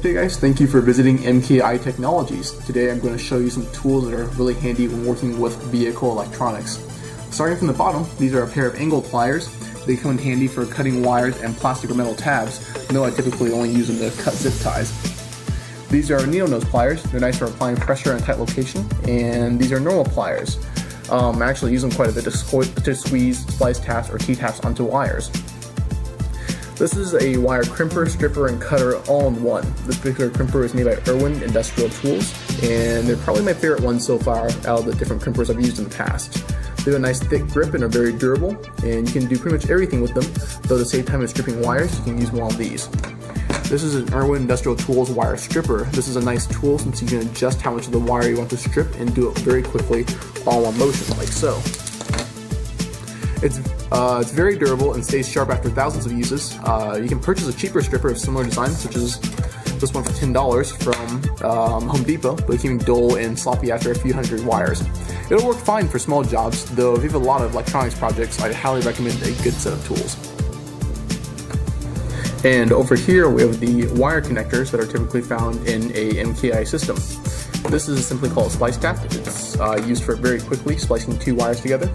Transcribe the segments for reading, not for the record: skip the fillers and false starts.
Hey guys, thank you for visiting MKI Technologies. Today I'm going to show you some tools that are really handy when working with vehicle electronics. Starting from the bottom, these are a pair of angle pliers. They come in handy for cutting wires and plastic or metal tabs, though I typically only use them to cut zip ties. These are needle nose pliers. They're nice for applying pressure in a tight location, and these are normal pliers. I actually use them quite a bit to squeeze splice taps or T-taps onto wires. This is a wire crimper, stripper, and cutter all in one. This particular crimper is made by Irwin Industrial Tools, and they're probably my favorite one so far out of the different crimpers I've used in the past. They have a nice thick grip and are very durable, and you can do pretty much everything with them, though to save time in stripping wires, you can use one of these. This is an Irwin Industrial Tools wire stripper. This is a nice tool since you can adjust how much of the wire you want to strip and do it very quickly, all in one motion, like so. It's very durable and stays sharp after thousands of uses. You can purchase a cheaper stripper of similar design, such as this one for $10 from Home Depot, but it can be dull and sloppy after a few hundred wires. It'll work fine for small jobs, though if you have a lot of electronics projects, I'd highly recommend a good set of tools. And over here we have the wire connectors that are typically found in a MKI system. This is simply called a splice tap. It's used for very quickly splicing two wires together.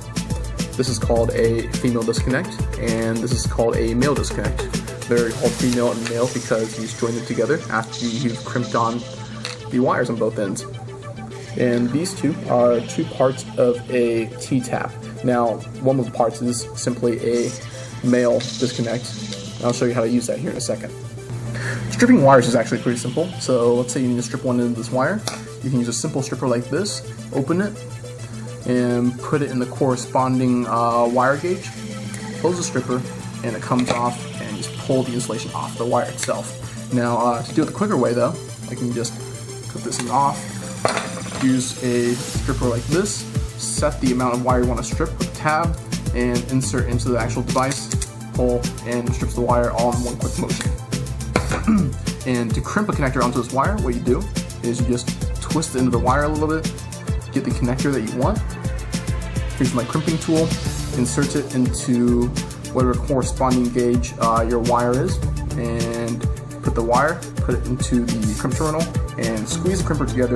This is called a female disconnect, and this is called a male disconnect. They're called female and male because you just join them together after you've crimped on the wires on both ends. And these two are two parts of a T-tap. Now, one of the parts is simply a male disconnect. I'll show you how to use that here in a second. Stripping wires is actually pretty simple. So let's say you need to strip one end of this wire. You can use a simple stripper like this, open it, and put it in the corresponding wire gauge, close the stripper, and it comes off, and just pull the insulation off the wire itself. Now, to do it the quicker way though, I can just cut this thing off, use a stripper like this, set the amount of wire you want to strip with a tab, and insert into the actual device, pull, and strips the wire all in one quick motion. And to crimp a connector onto this wire, what you do is you just twist the end of the wire a little bit, get the connector that you want. Here's my crimping tool, insert it into whatever corresponding gauge your wire is, and put the wire, put it into the crimp terminal, and squeeze the crimper together,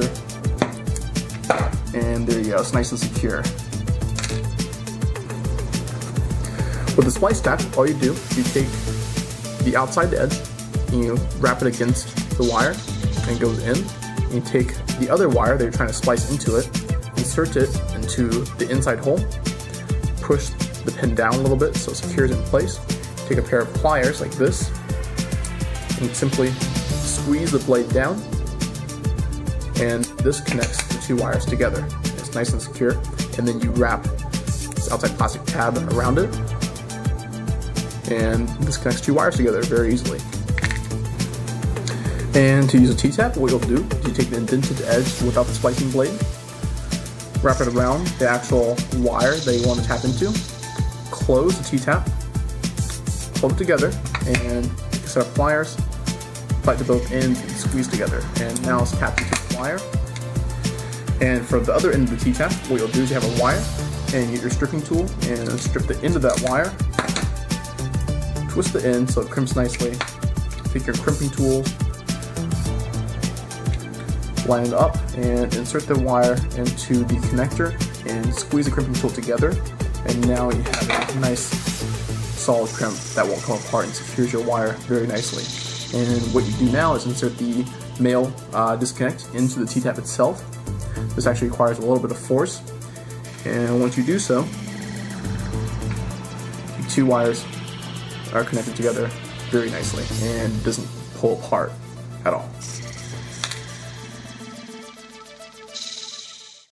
and there you go, it's nice and secure. With the splice tap, all you do is you take the outside edge, and you wrap it against the wire, and it goes in, and you take the other wire that you're trying to splice into it, insert it into the inside hole, push the pin down a little bit so it secures it in place, take a pair of pliers like this, and simply squeeze the blade down, and this connects the two wires together. It's nice and secure, and then you wrap this outside plastic tab around it, and this connects two wires together very easily. And to use a T-tap, what you'll do is you take the indented edge without the splicing blade, wrap it around the actual wire that you want to tap into, close the T-tap, hold it together, and take a set of pliers, apply it to both ends, and squeeze together. And now it's tapped into the wire. And for the other end of the T-tap, what you'll do is you have a wire, and you get your stripping tool, and strip the end of that wire, twist the end so it crimps nicely, take your crimping tool, line it up, and insert the wire into the connector and squeeze the crimping tool together, and now you have a nice solid crimp that won't come apart and secures your wire very nicely. And what you do now is insert the male disconnect into the T-tap itself. This actually requires a little bit of force, and once you do so, the two wires are connected together very nicely and doesn't pull apart at all.